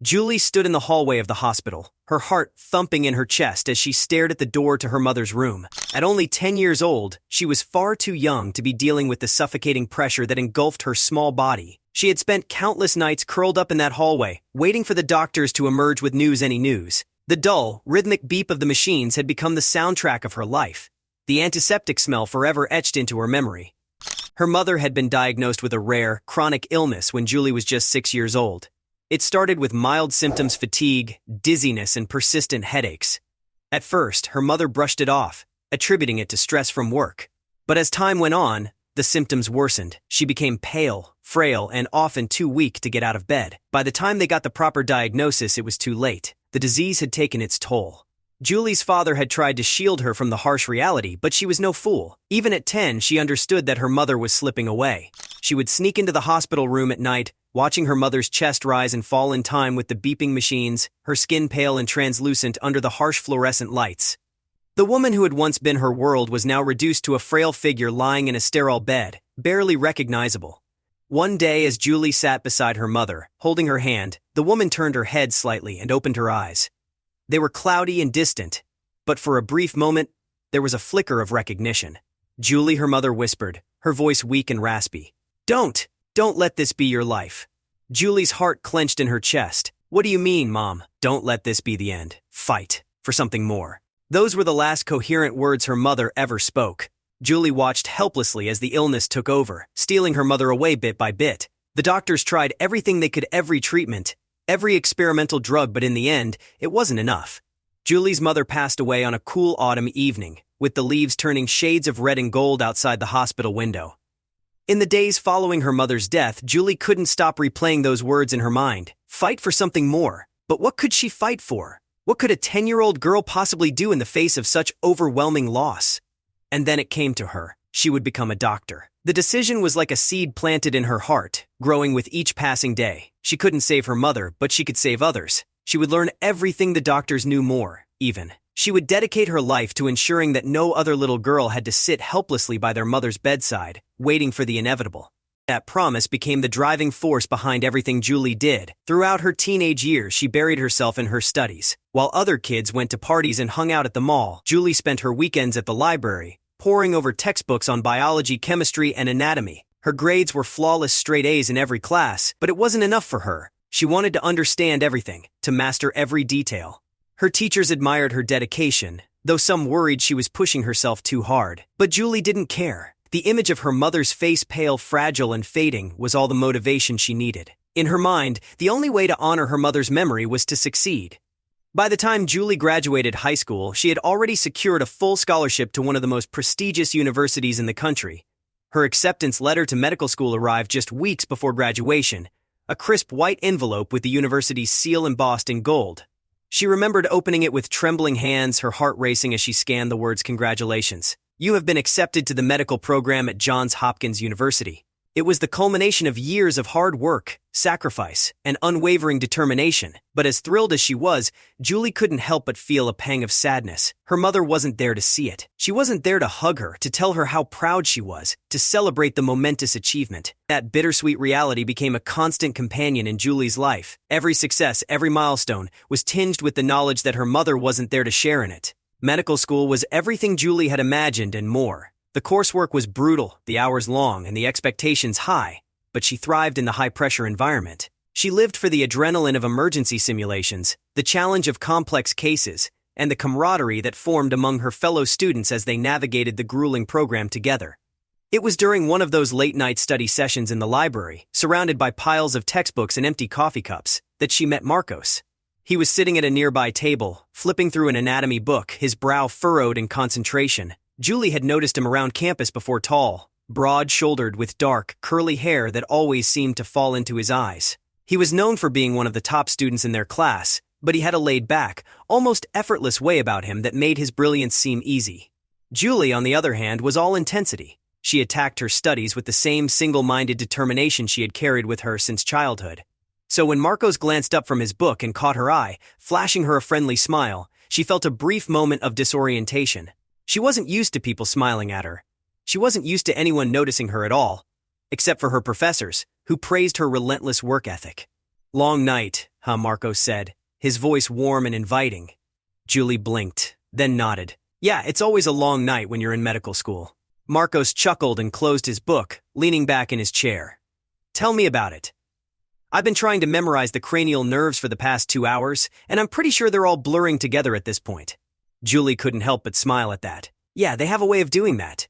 Julie stood in the hallway of the hospital, her heart thumping in her chest as she stared at the door to her mother's room. At only 10 years old, she was far too young to be dealing with the suffocating pressure that engulfed her small body. She had spent countless nights curled up in that hallway, waiting for the doctors to emerge with any news. The dull, rhythmic beep of the machines had become the soundtrack of her life, the antiseptic smell forever etched into her memory. Her mother had been diagnosed with a rare, chronic illness when Julie was just 6 years old. It started with mild symptoms: fatigue, dizziness, and persistent headaches. At first, her mother brushed it off, attributing it to stress from work. But as time went on, the symptoms worsened. She became pale, frail, and often too weak to get out of bed. By the time they got the proper diagnosis, it was too late. The disease had taken its toll. Julie's father had tried to shield her from the harsh reality, but she was no fool. Even at 10, she understood that her mother was slipping away. She would sneak into the hospital room at night, watching her mother's chest rise and fall in time with the beeping machines, her skin pale and translucent under the harsh fluorescent lights. The woman who had once been her world was now reduced to a frail figure lying in a sterile bed, barely recognizable. One day, as Julie sat beside her mother, holding her hand, the woman turned her head slightly and opened her eyes. They were cloudy and distant, but for a brief moment, there was a flicker of recognition. "Julie," her mother whispered, her voice weak and raspy. Don't let this be your life." Julie's heart clenched in her chest. "What do you mean, Mom? Don't let this be the end. Fight for something more." Those were the last coherent words her mother ever spoke. Julie watched helplessly as the illness took over, stealing her mother away bit by bit. The doctors tried everything they could, every treatment, every experimental drug, but in the end, it wasn't enough. Julie's mother passed away on a cool autumn evening, with the leaves turning shades of red and gold outside the hospital window. In the days following her mother's death, Julie couldn't stop replaying those words in her mind. Fight for something more. But what could she fight for? What could a 10-year-old girl possibly do in the face of such overwhelming loss? And then it came to her. She would become a doctor. The decision was like a seed planted in her heart, growing with each passing day. She couldn't save her mother, but she could save others. She would learn everything the doctors knew, more, even. She would dedicate her life to ensuring that no other little girl had to sit helplessly by their mother's bedside, waiting for the inevitable. That promise became the driving force behind everything Julie did. Throughout her teenage years, she buried herself in her studies. While other kids went to parties and hung out at the mall, Julie spent her weekends at the library, poring over textbooks on biology, chemistry, and anatomy. Her grades were flawless, straight A's in every class, but it wasn't enough for her. She wanted to understand everything, to master every detail. Her teachers admired her dedication, though some worried she was pushing herself too hard. But Julie didn't care. The image of her mother's face, pale, fragile, and fading, was all the motivation she needed. In her mind, the only way to honor her mother's memory was to succeed. By the time Julie graduated high school, she had already secured a full scholarship to one of the most prestigious universities in the country. Her acceptance letter to medical school arrived just weeks before graduation, a crisp white envelope with the university's seal embossed in gold. She remembered opening it with trembling hands, her heart racing as she scanned the words, "Congratulations. You have been accepted to the medical program at Johns Hopkins University." It was the culmination of years of hard work, sacrifice, and unwavering determination. But as thrilled as she was, Julie couldn't help but feel a pang of sadness. Her mother wasn't there to see it. She wasn't there to hug her, to tell her how proud she was, to celebrate the momentous achievement. That bittersweet reality became a constant companion in Julie's life. Every success, every milestone, was tinged with the knowledge that her mother wasn't there to share in it. Medical school was everything Julie had imagined and more. The coursework was brutal, the hours long, and the expectations high, but she thrived in the high-pressure environment. She lived for the adrenaline of emergency simulations, the challenge of complex cases, and the camaraderie that formed among her fellow students as they navigated the grueling program together. It was during one of those late-night study sessions in the library, surrounded by piles of textbooks and empty coffee cups, that she met Marcos. He was sitting at a nearby table, flipping through an anatomy book, his brow furrowed in concentration. Julie had noticed him around campus before, tall, broad-shouldered, with dark, curly hair that always seemed to fall into his eyes. He was known for being one of the top students in their class, but he had a laid-back, almost effortless way about him that made his brilliance seem easy. Julie, on the other hand, was all intensity. She attacked her studies with the same single-minded determination she had carried with her since childhood. So when Marcos glanced up from his book and caught her eye, flashing her a friendly smile, she felt a brief moment of disorientation. She wasn't used to people smiling at her. She wasn't used to anyone noticing her at all, except for her professors, who praised her relentless work ethic. Long night, huh? Marcos said, his voice warm and inviting. Julie blinked, then nodded. Yeah, it's always a long night when you're in medical school. Marcos chuckled and closed his book, leaning back in his chair. Tell me about it. I've been trying to memorize the cranial nerves for the past 2 hours, and I'm pretty sure they're all blurring together at this point. Julie couldn't help but smile at that. Yeah, they have a way of doing that.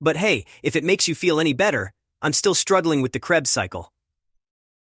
But hey, if it makes you feel any better, I'm still struggling with the Krebs cycle.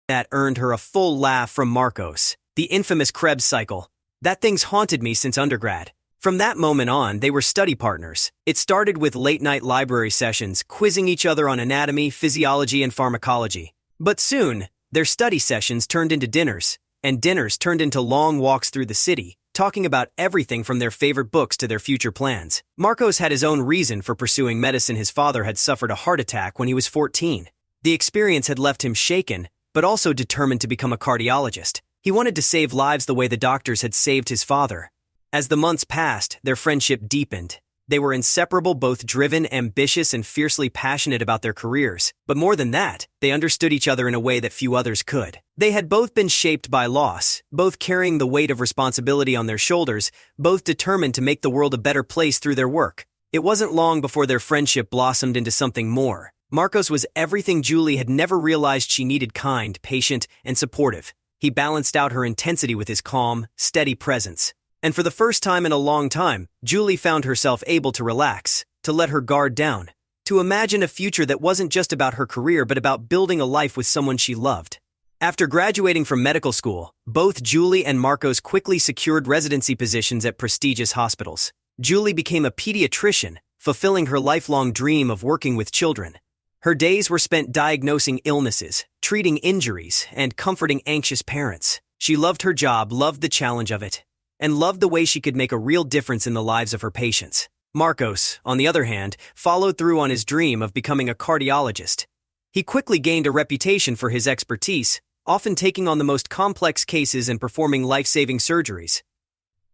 That earned her a full laugh from Marcos. The infamous Krebs cycle. That thing's haunted me since undergrad. From that moment on, they were study partners. It started with late-night library sessions, quizzing each other on anatomy, physiology, and pharmacology. But soon, their study sessions turned into dinners, and dinners turned into long walks through the city, talking about everything from their favorite books to their future plans. Marcos had his own reason for pursuing medicine. His father had suffered a heart attack when he was 14. The experience had left him shaken, but also determined to become a cardiologist. He wanted to save lives the way the doctors had saved his father. As the months passed, their friendship deepened. They were inseparable, both driven, ambitious, and fiercely passionate about their careers. But more than that, they understood each other in a way that few others could. They had both been shaped by loss, both carrying the weight of responsibility on their shoulders, both determined to make the world a better place through their work. It wasn't long before their friendship blossomed into something more. Marcos was everything Julie had never realized she needed: kind, patient, and supportive. He balanced out her intensity with his calm, steady presence. And for the first time in a long time, Julie found herself able to relax, to let her guard down, to imagine a future that wasn't just about her career but about building a life with someone she loved. After graduating from medical school, both Julie and Marcos quickly secured residency positions at prestigious hospitals. Julie became a pediatrician, fulfilling her lifelong dream of working with children. Her days were spent diagnosing illnesses, treating injuries, and comforting anxious parents. She loved her job, loved the challenge of it, and loved the way she could make a real difference in the lives of her patients. Marcos, on the other hand, followed through on his dream of becoming a cardiologist. He quickly gained a reputation for his expertise, often taking on the most complex cases and performing life-saving surgeries.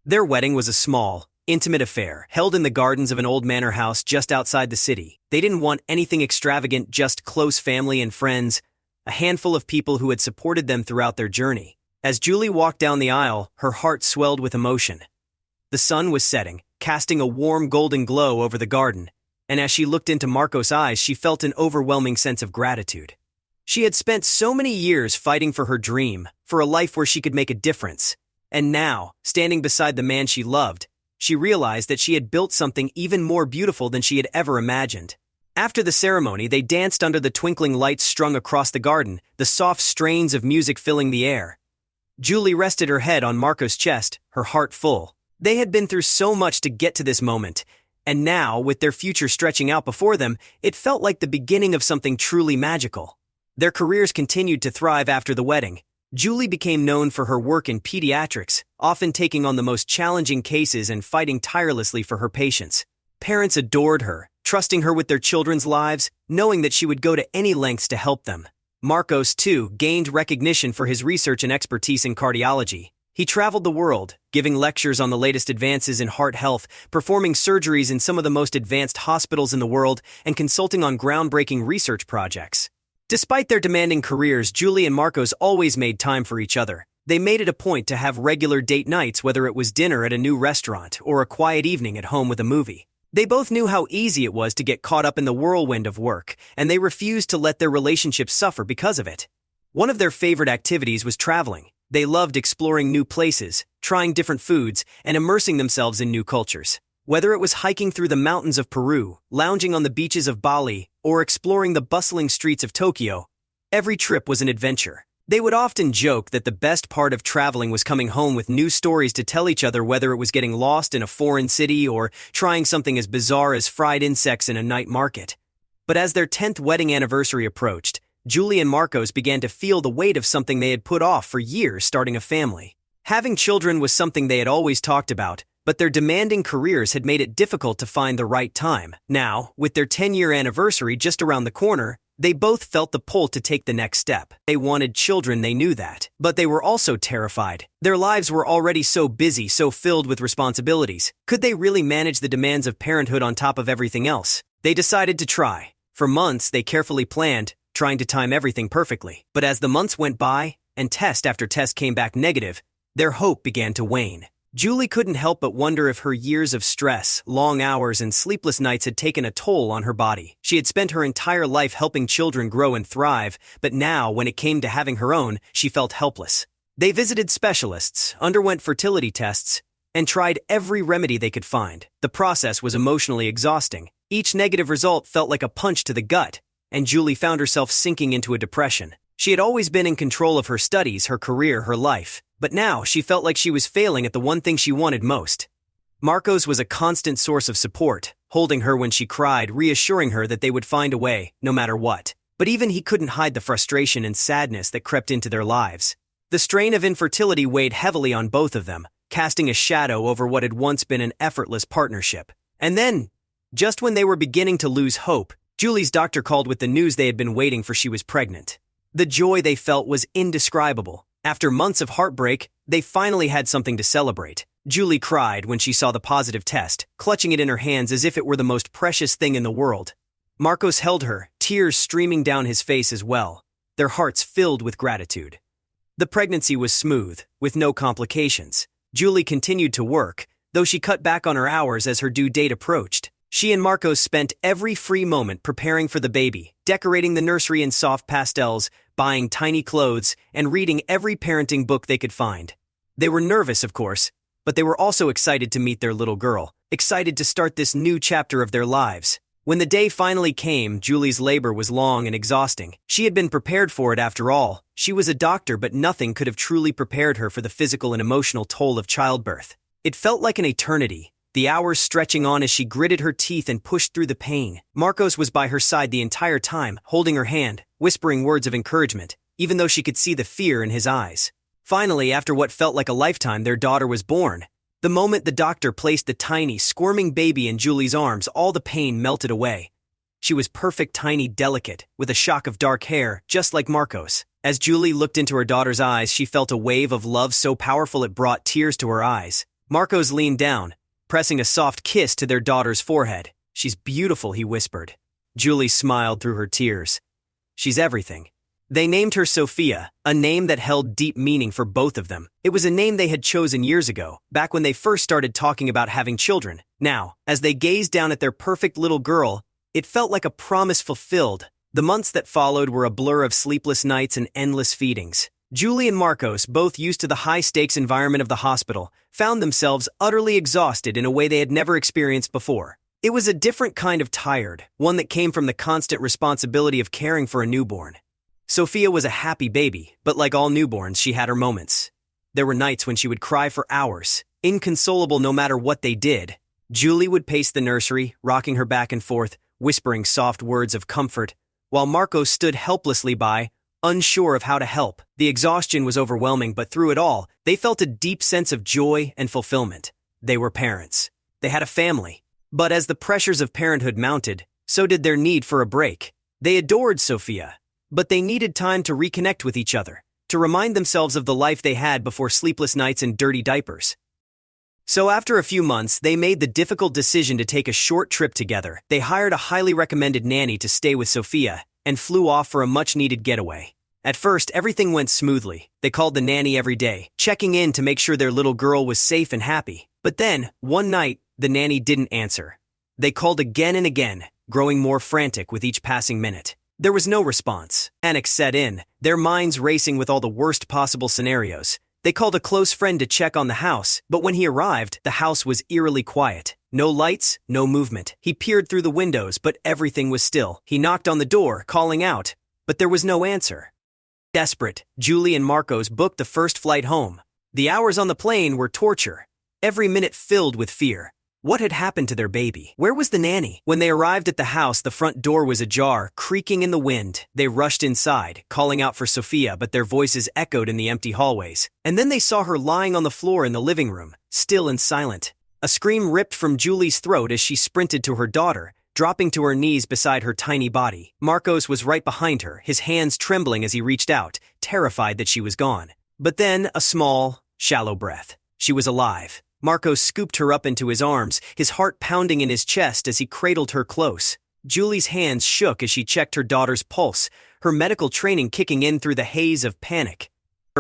Their wedding was a small, intimate affair, held in the gardens of an old manor house just outside the city. They didn't want anything extravagant, just close family and friends, a handful of people who had supported them throughout their journey. As Julie walked down the aisle, her heart swelled with emotion. The sun was setting, casting a warm golden glow over the garden, and as she looked into Marcos' eyes, she felt an overwhelming sense of gratitude. She had spent so many years fighting for her dream, for a life where she could make a difference. And now, standing beside the man she loved, she realized that she had built something even more beautiful than she had ever imagined. After the ceremony, they danced under the twinkling lights strung across the garden, the soft strains of music filling the air. Julie rested her head on Marcos' chest, her heart full. They had been through so much to get to this moment, and now, with their future stretching out before them, it felt like the beginning of something truly magical. Their careers continued to thrive after the wedding. Julie became known for her work in pediatrics, often taking on the most challenging cases and fighting tirelessly for her patients. Parents adored her, trusting her with their children's lives, knowing that she would go to any lengths to help them. Marcos, too, gained recognition for his research and expertise in cardiology. He traveled the world, giving lectures on the latest advances in heart health, performing surgeries in some of the most advanced hospitals in the world, and consulting on groundbreaking research projects. Despite their demanding careers, Julie and Marcos always made time for each other. They made it a point to have regular date nights, whether it was dinner at a new restaurant or a quiet evening at home with a movie. They both knew how easy it was to get caught up in the whirlwind of work, and they refused to let their relationship suffer because of it. One of their favorite activities was traveling. They loved exploring new places, trying different foods, and immersing themselves in new cultures. Whether it was hiking through the mountains of Peru, lounging on the beaches of Bali, or exploring the bustling streets of Tokyo, every trip was an adventure. They would often joke that the best part of traveling was coming home with new stories to tell each other, whether it was getting lost in a foreign city or trying something as bizarre as fried insects in a night market. But as their 10th wedding anniversary approached, Julie and Marcos began to feel the weight of something they had put off for years: starting a family. Having children was something they had always talked about, but their demanding careers had made it difficult to find the right time. Now, with their 10-year anniversary just around the corner, they both felt the pull to take the next step. They wanted children, they knew that. But they were also terrified. Their lives were already so busy, so filled with responsibilities. Could they really manage the demands of parenthood on top of everything else? They decided to try. For months, they carefully planned, trying to time everything perfectly. But as the months went by, and test after test came back negative, their hope began to wane. Julie couldn't help but wonder if her years of stress, long hours, and sleepless nights had taken a toll on her body. She had spent her entire life helping children grow and thrive, but now, when it came to having her own, she felt helpless. They visited specialists, underwent fertility tests, and tried every remedy they could find. The process was emotionally exhausting. Each negative result felt like a punch to the gut, and Julie found herself sinking into a depression. She had always been in control of her studies, her career, her life. But now, she felt like she was failing at the one thing she wanted most. Marcos was a constant source of support, holding her when she cried, reassuring her that they would find a way, no matter what. But even he couldn't hide the frustration and sadness that crept into their lives. The strain of infertility weighed heavily on both of them, casting a shadow over what had once been an effortless partnership. And then, just when they were beginning to lose hope, Julie's doctor called with the news they had been waiting for: she was pregnant. The joy they felt was indescribable. After months of heartbreak, they finally had something to celebrate. Julie cried when she saw the positive test, clutching it in her hands as if it were the most precious thing in the world. Marcos held her, tears streaming down his face as well, their hearts filled with gratitude. The pregnancy was smooth, with no complications. Julie continued to work, though she cut back on her hours as her due date approached. She and Marcos spent every free moment preparing for the baby, decorating the nursery in soft pastels, buying tiny clothes, and reading every parenting book they could find. They were nervous, of course, but they were also excited to meet their little girl, excited to start this new chapter of their lives. When the day finally came, Julie's labor was long and exhausting. She had been prepared for it after all. She was a doctor, but nothing could have truly prepared her for the physical and emotional toll of childbirth. It felt like an eternity, the hours stretching on as she gritted her teeth and pushed through the pain. Marcos was by her side the entire time, holding her hand, whispering words of encouragement, even though she could see the fear in his eyes. Finally, after what felt like a lifetime, their daughter was born. The moment the doctor placed the tiny, squirming baby in Julie's arms, all the pain melted away. She was perfect, tiny, delicate, with a shock of dark hair, just like Marcos. As Julie looked into her daughter's eyes, she felt a wave of love so powerful it brought tears to her eyes. Marcos leaned down, pressing a soft kiss to their daughter's forehead. "She's beautiful," he whispered. Julie smiled through her tears. "She's everything." They named her Sophia, a name that held deep meaning for both of them. It was a name they had chosen years ago, back when they first started talking about having children. Now, as they gazed down at their perfect little girl, it felt like a promise fulfilled. The months that followed were a blur of sleepless nights and endless feedings. Julie and Marcos, both used to the high-stakes environment of the hospital, found themselves utterly exhausted in a way they had never experienced before. It was a different kind of tired, one that came from the constant responsibility of caring for a newborn. Sophia was a happy baby, but like all newborns, she had her moments. There were nights when she would cry for hours, inconsolable no matter what they did. Julie would pace the nursery, rocking her back and forth, whispering soft words of comfort, while Marcos stood helplessly by, unsure of how to help. The exhaustion was overwhelming, but through it all, they felt a deep sense of joy and fulfillment. They were parents. They had a family. But as the pressures of parenthood mounted, so did their need for a break. They adored Sophia, but they needed time to reconnect with each other, to remind themselves of the life they had before sleepless nights and dirty diapers. So after a few months, they made the difficult decision to take a short trip together. They hired a highly recommended nanny to stay with Sophia, and flew off for a much-needed getaway. At first, everything went smoothly. They called the nanny every day, checking in to make sure their little girl was safe and happy. But then, one night, the nanny didn't answer. They called again and again, growing more frantic with each passing minute. There was no response. Panic set in, their minds racing with all the worst possible scenarios. They called a close friend to check on the house, but when he arrived, the house was eerily quiet. No lights, no movement. He peered through the windows, but everything was still. He knocked on the door, calling out, but there was no answer. Desperate, Julie and Marcos booked the first flight home. The hours on the plane were torture, every minute filled with fear. What had happened to their baby? Where was the nanny? When they arrived at the house, the front door was ajar, creaking in the wind. They rushed inside, calling out for Sophia, but their voices echoed in the empty hallways. And then they saw her lying on the floor in the living room, still and silent. A scream ripped from Julie's throat as she sprinted to her daughter, dropping to her knees beside her tiny body. Marcos was right behind her, his hands trembling as he reached out, terrified that she was gone. But then, a small, shallow breath. She was alive. Marcos scooped her up into his arms, his heart pounding in his chest as he cradled her close. Julie's hands shook as she checked her daughter's pulse, her medical training kicking in through the haze of panic.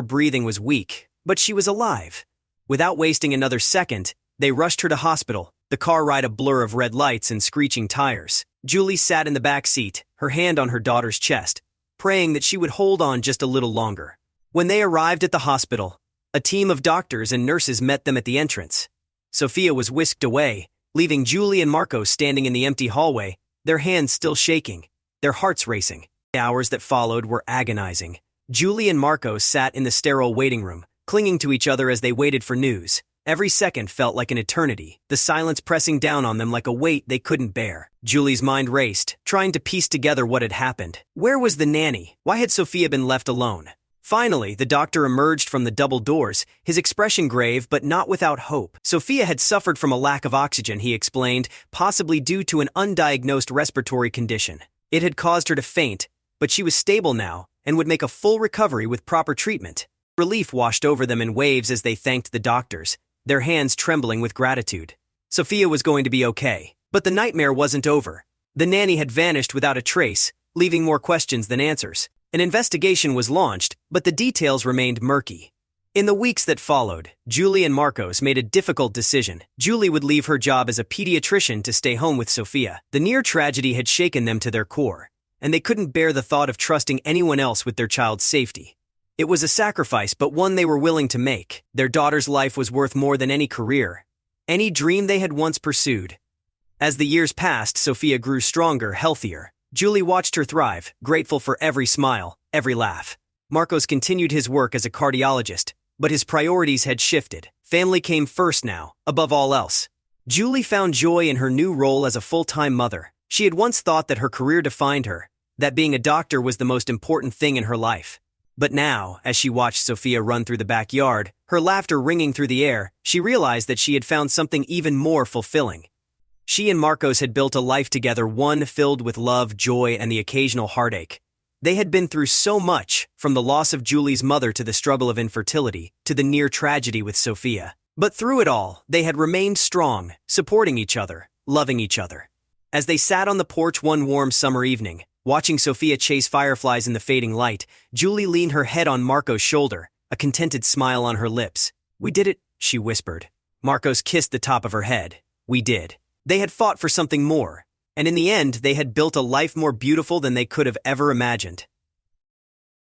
Her breathing was weak, but she was alive. Without wasting another second, they rushed her to hospital, the car ride a blur of red lights and screeching tires. Julie sat in the back seat, her hand on her daughter's chest, praying that she would hold on just a little longer. When they arrived at the hospital, a team of doctors and nurses met them at the entrance. Sophia was whisked away, leaving Julie and Marco standing in the empty hallway, their hands still shaking, their hearts racing. The hours that followed were agonizing. Julie and Marco sat in the sterile waiting room, clinging to each other as they waited for news. Every second felt like an eternity, the silence pressing down on them like a weight they couldn't bear. Julie's mind raced, trying to piece together what had happened. Where was the nanny? Why had Sophia been left alone? Finally, the doctor emerged from the double doors, his expression grave but not without hope. Sophia had suffered from a lack of oxygen, he explained, possibly due to an undiagnosed respiratory condition. It had caused her to faint, but she was stable now and would make a full recovery with proper treatment. Relief washed over them in waves as they thanked the doctors, their hands trembling with gratitude. Sophia was going to be okay. But the nightmare wasn't over. The nanny had vanished without a trace, leaving more questions than answers. An investigation was launched, but the details remained murky. In the weeks that followed, Julie and Marcos made a difficult decision. Julie would leave her job as a pediatrician to stay home with Sophia. The near tragedy had shaken them to their core, and they couldn't bear the thought of trusting anyone else with their child's safety. It was a sacrifice, but one they were willing to make. Their daughter's life was worth more than any career, any dream they had once pursued. As the years passed, Sophia grew stronger, healthier. Julie watched her thrive, grateful for every smile, every laugh. Marcos continued his work as a cardiologist, but his priorities had shifted. Family came first now, above all else. Julie found joy in her new role as a full-time mother. She had once thought that her career defined her, that being a doctor was the most important thing in her life. But now, as she watched Sophia run through the backyard, her laughter ringing through the air, she realized that she had found something even more fulfilling. She and Marcos had built a life together, one filled with love, joy, and the occasional heartache. They had been through so much, from the loss of Julie's mother to the struggle of infertility, to the near tragedy with Sophia. But through it all, they had remained strong, supporting each other, loving each other. As they sat on the porch one warm summer evening, watching Sophia chase fireflies in the fading light, Julie leaned her head on Marco's shoulder, a contented smile on her lips. "We did it," she whispered. Marcos kissed the top of her head. "We did." They had fought for something more, and in the end they had built a life more beautiful than they could have ever imagined.